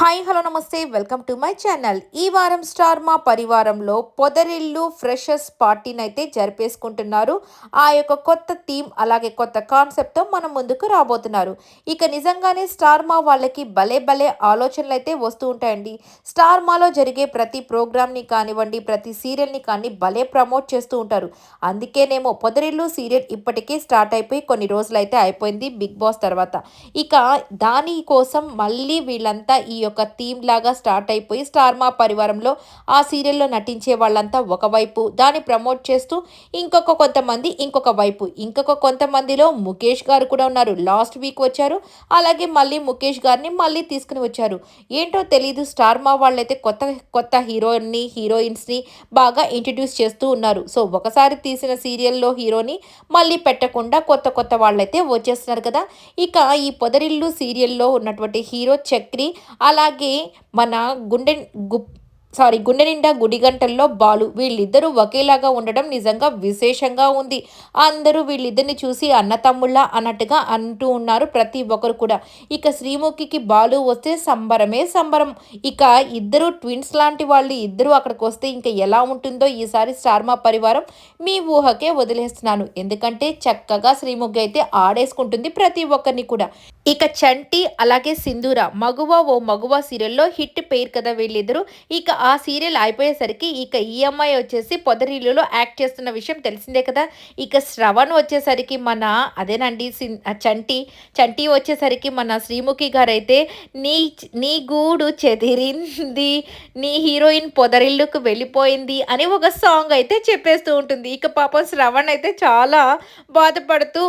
Hi hello నమస్తే welcome to my channel. ఈ వారం స్టార్ మా పరివారంలో పొదరిల్లు ఫ్రెషర్స్ పార్టీని అయితే జరిపేసుకుంటున్నారు. ఆ యొక్క కొత్త థీమ్ అలాగే కొత్త కాన్సెప్ట్తో మన ముందుకు రాబోతున్నారు. ఇక నిజంగానే స్టార్ మా వాళ్ళకి భలే భలే ఆలోచనలు అయితే వస్తూ ఉంటాయండి. స్టార్ మాలో జరిగే ప్రతి ప్రోగ్రామ్ని కానివ్వండి, ప్రతి సీరియల్ని కానీ భలే ప్రమోట్ చేస్తూ ఉంటారు. అందుకేనేమో పొదరిల్లు సీరియల్ ఇప్పటికే స్టార్ట్ అయిపోయి కొన్ని రోజులైతే అయిపోయింది బిగ్ బాస్ తర్వాత. ఇక దాని కోసం మళ్ళీ వీళ్ళంతా ఈ యొక్క థీమ్ లాగా స్టార్ట్ అయిపోయి స్టార్ మా పరివారంలో ఆ సీరియల్‌లో నటించే వాళ్ళంతా ఒకవైపు, దాన్ని ప్రమోట్ చేస్తూ ఇంకొక వైపు, ఇంకొక కొంతమందిలో ముఖేష్ గారు కూడా ఉన్నారు. లాస్ట్ వీక్ వచ్చారు. అలాగే మళ్ళీ ముఖేష్ గారిని మళ్ళీ తీసుకొని వచ్చారు. ఏంటో తెలీదు స్టార్ మా వాళ్ళైతే కొత్త కొత్త హీరోయిన్స్‌ని బాగా ఇంట్రడ్యూస్ చేస్తూ ఉన్నారు. సో, ఒకసారి తీసిన సీరియల్‌లో హీరోని మళ్ళీ పెట్టకుండా కొత్త కొత్త వాళ్ళైతే వచ్చేస్తున్నారు కదా! ఇక ఈ పొదరిల్లు సీరియల్‌లో ఉన్నటువంటి హీరో చక్రి, అలాగే మన గుండె గుప్ గుండె నిండా గుడిగంటల్లో బాలు, వీళ్ళిద్దరూ ఒకేలాగా ఉండడం నిజంగా విశేషంగా ఉంది. అందరూ వీళ్ళిద్దరిని చూసి అన్నతమ్ముళ్ళ అన్నట్టుగా అంటూ ఉన్నారు ప్రతి ఒక్కరు కూడా. ఇక శ్రీముఖికి బాలు వస్తే సంబరమే సంబరం. ఇక ఇద్దరు ట్విన్స్ లాంటి వాళ్ళు ఇద్దరు అక్కడికి వస్తే ఇంకా ఎలా ఉంటుందో ఈసారి స్టార్ మా పరివారం మీ ఊహకే వదిలేస్తున్నాను. ఎందుకంటే చక్కగా శ్రీముఖి అయితే ఆడేసుకుంటుంది ప్రతి ఒక్కరిని కూడా. ఇక చంటి అలాగే సింధూర మగువ ఓ మగువ సీరియల్‌లో హిట్ పెయిర్ కదా వీళ్ళిద్దరూ. ఇక ఆ సీరియల్ అయిపోయేసరికి ఇక ఈ అమ్మాయి వచ్చేసి పొదరిల్లులో యాక్ట్ చేస్తున్న విషయం తెలిసిందే కదా! ఇక శ్రవణ్ వచ్చేసరికి మన అదేనండి చంటి వచ్చేసరికి మన శ్రీముఖి గారైతే నీ నీ గూడు చెదిరింది, నీ హీరోయిన్ పొదరిల్లుకు వెళ్ళిపోయింది అని ఒక సాంగ్ అయితే చెప్పేస్తూ ఉంటుంది. ఇక పాపం శ్రవణ్ అయితే చాలా బాధపడుతూ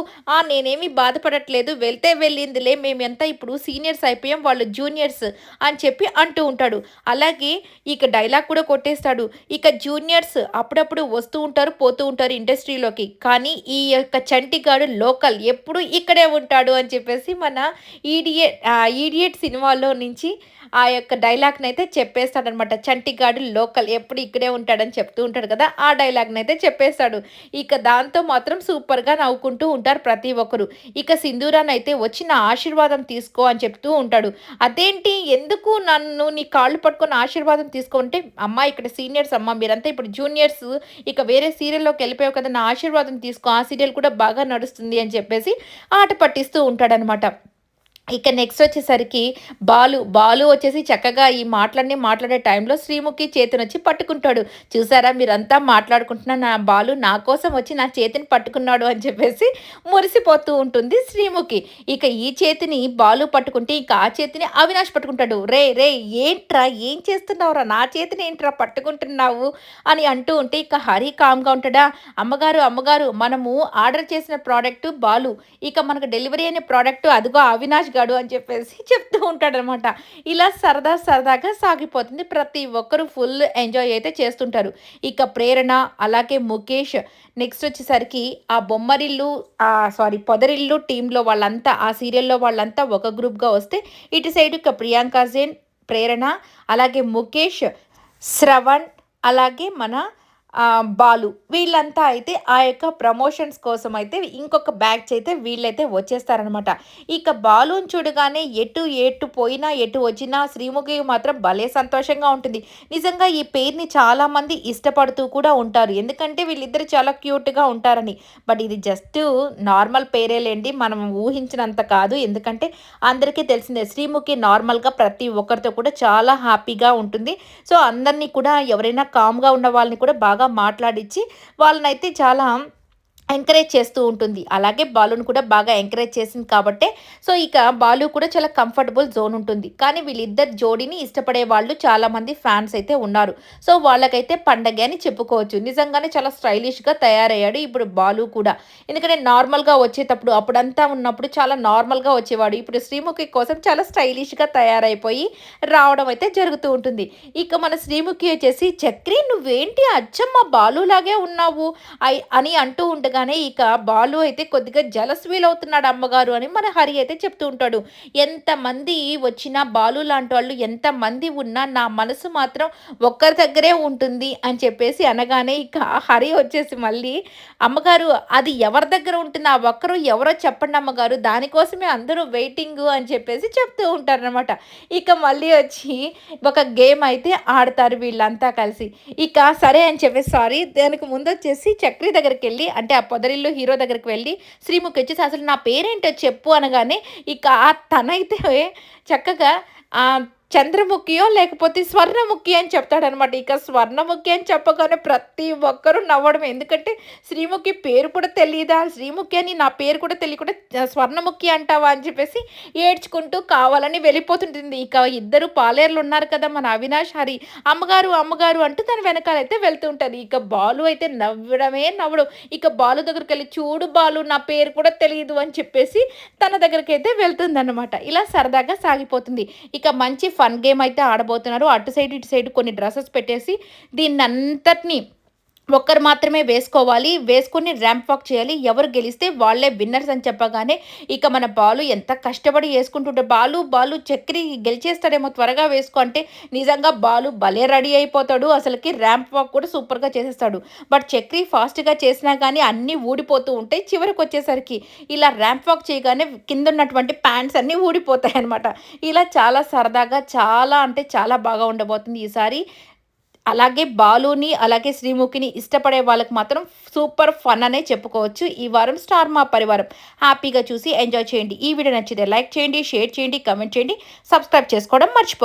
నేనేమి బాధపడట్లేదు, వెళ్తే వెళ్ళిందిలే, మేమెంతా ఇప్పుడు సీనియర్స్ అయిపోయాం, వాళ్ళు జూనియర్స్ అని చెప్పి అంటూ ఉంటాడు. అలాగే ఇక డైలాగ్ కూడా కొట్టేస్తాడు. ఇక జూనియర్స్ అప్పుడప్పుడు వస్తూ ఉంటారు, పోతూ ఉంటారు ఇండస్ట్రీలోకి. కానీ ఈ యొక్క చంటిగాడు లోకల్ ఎప్పుడు ఇక్కడే ఉంటాడు అని చెప్పేసి మన ఈడియట్ సినిమాలో నుంచి ఆ యొక్క డైలాగ్‌నైతే చెప్పేస్తాడనమాట. చంటిగాడు లోకల్ ఎప్పుడు ఇక్కడే ఉంటాడని చెప్తూ ఉంటాడు కదా! ఆ డైలాగ్‌నైతే చెప్పేస్తాడు. ఇక దాంతో మాత్రం సూపర్‌గా నవ్వుకుంటూ ఉంటారు ప్రతి ఒక్కరు. ఇక సింధూరానైతే వచ్చి నా ఆశీర్వాదం తీసుకో అని చెప్తూ ఉంటాడు. అదేంటి ఎందుకు నన్ను నీ కాళ్ళు పట్టుకొని ఆశీర్వాదం తీసుకో అంటే, అమ్మా ఇక్కడ సీనియర్స్ అమ్మా, మీరంతా ఇప్పుడు జూనియర్స్, ఇక వేరే సీరియల్‌లోకి వెళ్ళిపోయావు కదా! నా ఆశీర్వాదం తీసుకో, ఆ సీరియల్ కూడా బాగా నడుస్తుంది అని చెప్పేసి ఆట పట్టిస్తూ ఉంటాడనమాట. ఇక నెక్స్ట్ వచ్చేసరికి బాలు వచ్చేసి చక్కగా ఈ మాటలన్నీ మాట్లాడే టైంలో శ్రీముఖి చేతినొచ్చి పట్టుకుంటాడు. చూసారా మీరంతా మాట్లాడుకుంటున్న నా బాలు నా కోసం వచ్చి నా చేతిని పట్టుకున్నాడు అని చెప్పేసి మురిసిపోతూ ఉంటుంది శ్రీముఖి. ఇక ఈ చేతిని బాలు పట్టుకుంటే ఇక ఆ చేతిని అవినాష్ పట్టుకుంటాడు. రేయ్ ఏంట్రా ఏం చేస్తున్నావురా, నా చేతిని ఏంట్రా పట్టుకుంటున్నావు అని అంటూ ఉంటే ఇక హరి కామ్‌గా ఉంటాడా, అమ్మగారు మనము ఆర్డర్ చేసిన ప్రోడక్ట్ బాలు, ఇక మనకు డెలివరీ అయిన ప్రోడక్ట్ అదిగో అవినాష్ గాడు అని చెప్పేసి చెప్తూ ఉంటాడనమాట. ఇలా సరదాగా సాగిపోతుంది. ప్రతి ఒక్కరు ఫుల్ ఎంజాయ్ అయితే చేస్తుంటారు. ఇక ప్రేరణ, అలాగే ముఖేష్, నెక్స్ట్ వచ్చేసరికి ఆ పొదరిల్లు టీమ్‌లో వాళ్ళంతా ఆ సీరియల్‌లో వాళ్ళంతా ఒక గ్రూప్‌గా వస్తే, ఇటు సైడ్ ఇక ప్రియాంక జైన్, ప్రేరణ, అలాగే ముఖేష్, శ్రవణ్, అలాగే మన బాలు, వీళ్ళంతా అయితే ఆ యొక్క ప్రమోషన్స్ కోసం అయితే ఇంకొక బ్యాచ్ అయితే వీళ్ళైతే వచ్చేస్తారనమాట. ఇక బాలుని చూడగానే ఎటు పోయినా ఎటు వచ్చినా శ్రీముఖి మాత్రం భలే సంతోషంగా ఉంటుంది. నిజంగా ఈ పేరుని చాలామంది ఇష్టపడుతూ కూడా ఉంటారు. ఎందుకంటే వీళ్ళిద్దరు చాలా క్యూట్‌గా ఉంటారని. బట్ ఇది జస్ట్ నార్మల్ పేరేలేండి. మనం ఊహించినంత కాదు. ఎందుకంటే అందరికీ తెలిసిందే శ్రీముఖి నార్మల్‌గా ప్రతి ఒక్కరితో కూడా చాలా హ్యాపీగా ఉంటుంది. సో, అందరిని కూడా ఎవరైనా కామ్‌గా ఉన్న వాళ్ళని కూడా బాగా మాట్లాడిచ్చి వాళ్ళనైతే చాలా ఎంకరేజ్ చేస్తూ ఉంటుంది. అలాగే బాలుని కూడా బాగా ఎంకరేజ్ చేసింది కాబట్టే, సో, ఇక బాలు కూడా చాలా కంఫర్టబుల్ జోన్ ఉంటుంది. కానీ వీళ్ళిద్దరి జోడీని ఇష్టపడే వాళ్ళు చాలామంది ఫ్యాన్స్ అయితే ఉన్నారు. సో, వాళ్ళకైతే పండగే అని చెప్పుకోవచ్చు. నిజంగానే చాలా స్టైలిష్‌గా తయారయ్యాడు ఇప్పుడు బాలు కూడా. ఎందుకంటే నార్మల్‌గా వచ్చేటప్పుడు అప్పుడంతా ఉన్నప్పుడు చాలా నార్మల్‌గా వచ్చేవాడు. ఇప్పుడు శ్రీముఖి కోసం చాలా స్టైలిష్‌గా తయారైపోయి రావడం అయితే జరుగుతూ ఉంటుంది. ఇక మన శ్రీముఖి వచ్చేసి, "చక్రి నువ్వేంటి అచ్చం మా బాలులాగే ఉన్నావు" అని అంటూ ఉండగా వెళ్ళగానే ఇక బాలు అయితే కొద్దిగా జలస్ ఫీల్ అవుతున్నాడు అమ్మగారు అని మన హరి అయితే చెప్తూ ఉంటాడు. ఎంతమంది వచ్చినా బాలు లాంటి వాళ్ళు ఎంతమంది ఉన్నా నా మనసు మాత్రం ఒక్కరి దగ్గరే ఉంటుంది అని చెప్పేసి అనగానే ఇక హరి వచ్చేసి మళ్ళీ అమ్మగారు అది ఎవరి దగ్గర ఉంటుంది ఆ ఒక్కరు ఎవరో చెప్పండి అమ్మగారు దానికోసమే అందరూ వెయిటింగు అని చెప్పేసి చెప్తూ ఉంటారనమాట. ఇక మళ్ళీ వచ్చి ఒక గేమ్ అయితే ఆడతారు వీళ్ళంతా కలిసి. ఇక సరే అని చెప్పేసి సారీ దానికి ముందొచ్చేసి చక్రి దగ్గరికెళ్ళి అంటే ఆ పొదరిల్లు హీరో దగ్గరికి వెళ్ళి శ్రీముఖి వచ్చేసి అసలు నా పేరేంటో చెప్పు అనగానే ఇక తనైతే చక్కగా చంద్రముఖియో లేకపోతే స్వర్ణముఖి అని చెప్తాడనమాట. ఇక స్వర్ణముఖి అని చెప్పగానే ప్రతి ఒక్కరు నవ్వడం. ఎందుకంటే శ్రీముఖి పేరు కూడా తెలీదా? శ్రీముఖి అని నా పేరు కూడా తెలియకుండా స్వర్ణముఖి అంటావా అని చెప్పేసి ఏడ్చుకుంటూ కావాలని వెళ్ళిపోతుంటుంది. ఇక ఇద్దరు పాలేర్లు ఉన్నారు కదా మన అవినాష్, హరి. అమ్మగారు, అమ్మగారు అంటూ తన వెనకాలైతే వెళ్తూ ఉంటది. ఇక బాలు అయితే నవ్వడమే నవ్వడం. ఇక బాలు దగ్గరికెళ్ళి చూడు బాలు నా పేరు కూడా తెలీదు అని చెప్పేసి తన దగ్గరికైతే వెళ్తుందన్నమాట. ఇలా సరదాగా సాగిపోతుంది. ఇక మంచి ఫన్ గేమ్ అయితే ఆడబోతున్నారు. అటు సైడ్, ఇటు సైడ్ కొన్ని డ్రెసెస్ పెట్టేసి దీన్నంతటిని ఒక్కరు మాత్రమే వేసుకోవాలి. వేసుకొని ర్యాంప్ వాక్ చేయాలి. ఎవరు గెలిస్తే వాళ్ళే విన్నర్స్ అని చెప్పగానే ఇక మన బాలు ఎంత కష్టపడి వేసుకుంటుంటే బాలు చక్రి గెలిచేస్తాడేమో త్వరగా వేసుకో అంటే నిజంగా బాలు భలే రెడీ అయిపోతాడు. అసలుకి ర్యాంప్ వాక్ కూడా సూపర్‌గా చేసేస్తాడు. బట్ చక్రి ఫాస్ట్‌గా చేసినా కానీ అన్నీ ఊడిపోతూ ఉంటాయి. చివరికొచ్చేసరికి ఇలా ర్యాంప్ వాక్ చేయగానే కిందున్నటువంటి ప్యాంట్స్ అన్నీ ఊడిపోతాయన్నమాట. ఇలా చాలా సరదాగా చాలా అంటే చాలా బాగా ఉండబోతుంది ఈసారి. అలాగే బాలుని, అలాగే శ్రీముఖిని ఇష్టపడే వాళ్ళకి మాత్రం సూపర్ ఫన్ అనే చెప్పుకోవచ్చు. ఈ వారం స్టార్ మా పరివారం హ్యాపీగా చూసి ఎంజాయ్ చేయండి. ఈ వీడియో నచ్చితే లైక్ చేయండి, షేర్ చేయండి, కామెంట్ చేయండి, సబ్స్క్రైబ్ చేసుకోవడం మర్చిపోకండి.